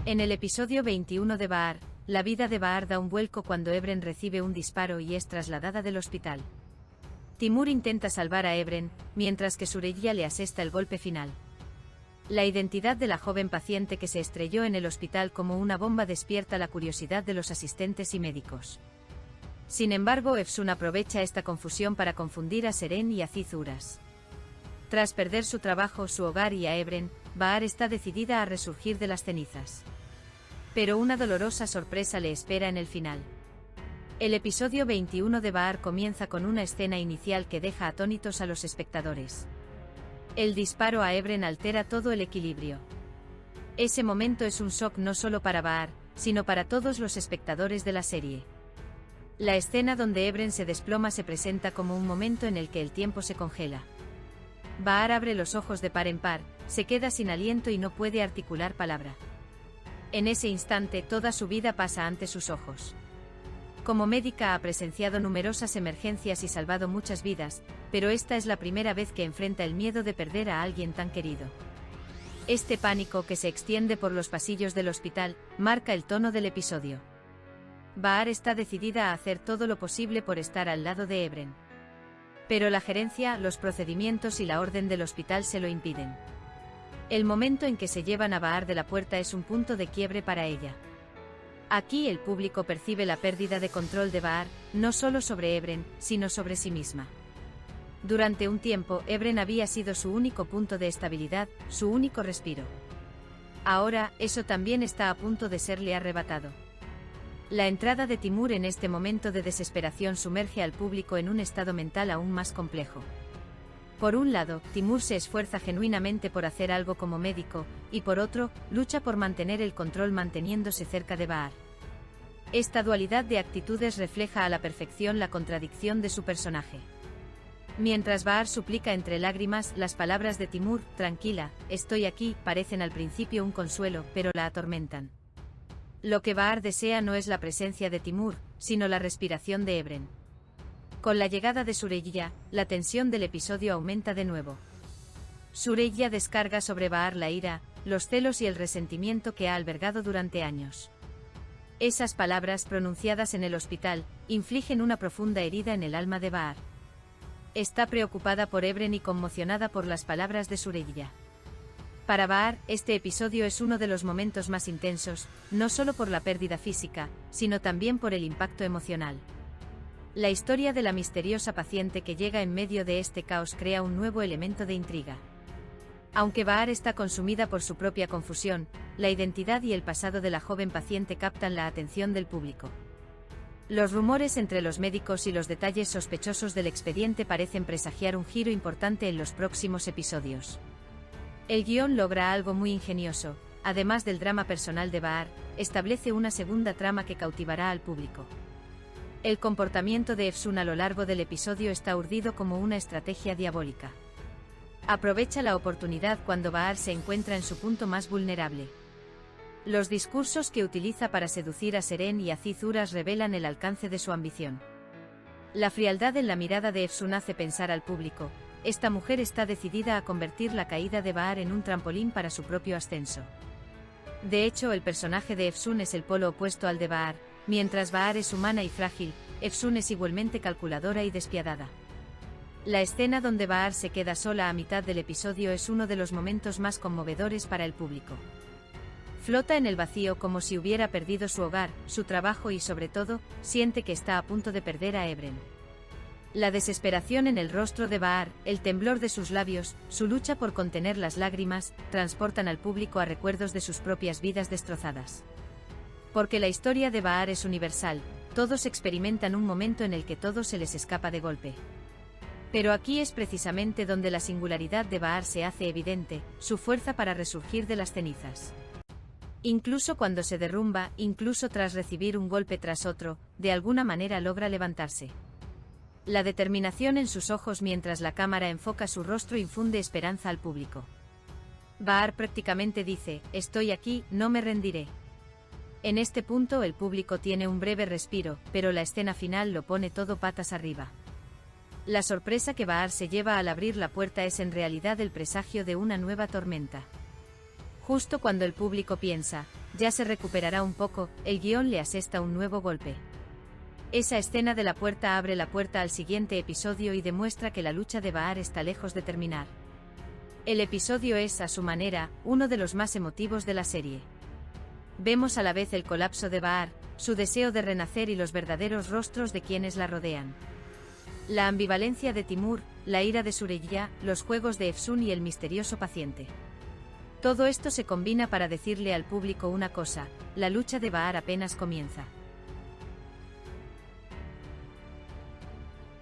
En el episodio 21 de Bahar, la vida de Bahar da un vuelco cuando Ebren recibe un disparo y es trasladada del hospital. Timur intenta salvar a Ebren, mientras que Sureyya le asesta el golpe final. La identidad de la joven paciente que se estrelló en el hospital como una bomba despierta la curiosidad de los asistentes y médicos. Sin embargo, Efsun aprovecha esta confusión para confundir a Seren y a Aziz Uras. Tras perder su trabajo, su hogar y a Ebren, Bahar está decidida a resurgir de las cenizas. Pero una dolorosa sorpresa le espera en el final. El episodio 21 de Bahar comienza con una escena inicial que deja atónitos a los espectadores. El disparo a Ebren altera todo el equilibrio. Ese momento es un shock no solo para Bahar, sino para todos los espectadores de la serie. La escena donde Ebren se desploma se presenta como un momento en el que el tiempo se congela. Bahar abre los ojos de par en par, se queda sin aliento y no puede articular palabra. En ese instante toda su vida pasa ante sus ojos. Como médica ha presenciado numerosas emergencias y salvado muchas vidas, pero esta es la primera vez que enfrenta el miedo de perder a alguien tan querido. Este pánico que se extiende por los pasillos del hospital, marca el tono del episodio. Bahar está decidida a hacer todo lo posible por estar al lado de Ebren. Pero la gerencia, los procedimientos y la orden del hospital se lo impiden. El momento en que se llevan a Bahar de la puerta es un punto de quiebre para ella. Aquí el público percibe la pérdida de control de Bahar, no solo sobre Ebren, sino sobre sí misma. Durante un tiempo, Ebren había sido su único punto de estabilidad, su único respiro. Ahora, eso también está a punto de serle arrebatado. La entrada de Timur en este momento de desesperación sumerge al público en un estado mental aún más complejo. Por un lado, Timur se esfuerza genuinamente por hacer algo como médico, y por otro, lucha por mantener el control manteniéndose cerca de Bahar. Esta dualidad de actitudes refleja a la perfección la contradicción de su personaje. Mientras Bahar suplica entre lágrimas, las palabras de Timur, tranquila, estoy aquí, parecen al principio un consuelo, pero la atormentan. Lo que Bahar desea no es la presencia de Timur, sino la respiración de Ebren. Con la llegada de Sureyya, la tensión del episodio aumenta de nuevo. Sureyya descarga sobre Bahar la ira, los celos y el resentimiento que ha albergado durante años. Esas palabras pronunciadas en el hospital, infligen una profunda herida en el alma de Bahar. Está preocupada por Ebren y conmocionada por las palabras de Sureyya. Para Bahar, este episodio es uno de los momentos más intensos, no solo por la pérdida física, sino también por el impacto emocional. La historia de la misteriosa paciente que llega en medio de este caos crea un nuevo elemento de intriga. Aunque Bahar está consumida por su propia confusión, la identidad y el pasado de la joven paciente captan la atención del público. Los rumores entre los médicos y los detalles sospechosos del expediente parecen presagiar un giro importante en los próximos episodios. El guión logra algo muy ingenioso, además del drama personal de Bahar, establece una segunda trama que cautivará al público. El comportamiento de Efsun a lo largo del episodio está urdido como una estrategia diabólica. Aprovecha la oportunidad cuando Bahar se encuentra en su punto más vulnerable. Los discursos que utiliza para seducir a Seren y a Aziz Uras revelan el alcance de su ambición. La frialdad en la mirada de Efsun hace pensar al público, esta mujer está decidida a convertir la caída de Bahar en un trampolín para su propio ascenso. De hecho, el personaje de Efsun es el polo opuesto al de Bahar. Mientras Bahar es humana y frágil, Efsun es igualmente calculadora y despiadada. La escena donde Bahar se queda sola a mitad del episodio es uno de los momentos más conmovedores para el público. Flota en el vacío como si hubiera perdido su hogar, su trabajo y sobre todo, siente que está a punto de perder a Ebren. La desesperación en el rostro de Bahar, el temblor de sus labios, su lucha por contener las lágrimas, transportan al público a recuerdos de sus propias vidas destrozadas. Porque la historia de Bahar es universal, todos experimentan un momento en el que todo se les escapa de golpe. Pero aquí es precisamente donde la singularidad de Bahar se hace evidente, su fuerza para resurgir de las cenizas. Incluso cuando se derrumba, incluso tras recibir un golpe tras otro, de alguna manera logra levantarse. La determinación en sus ojos mientras la cámara enfoca su rostro infunde esperanza al público. Bahar prácticamente dice, estoy aquí, no me rendiré. En este punto el público tiene un breve respiro, pero la escena final lo pone todo patas arriba. La sorpresa que Bahar se lleva al abrir la puerta es en realidad el presagio de una nueva tormenta. Justo cuando el público piensa, ya se recuperará un poco, el guión le asesta un nuevo golpe. Esa escena de la puerta abre la puerta al siguiente episodio y demuestra que la lucha de Bahar está lejos de terminar. El episodio es, a su manera, uno de los más emotivos de la serie. Vemos a la vez el colapso de Bahar, su deseo de renacer y los verdaderos rostros de quienes la rodean. La ambivalencia de Timur, la ira de Süreyya, los juegos de Efsun y el misterioso paciente. Todo esto se combina para decirle al público una cosa: la lucha de Bahar apenas comienza.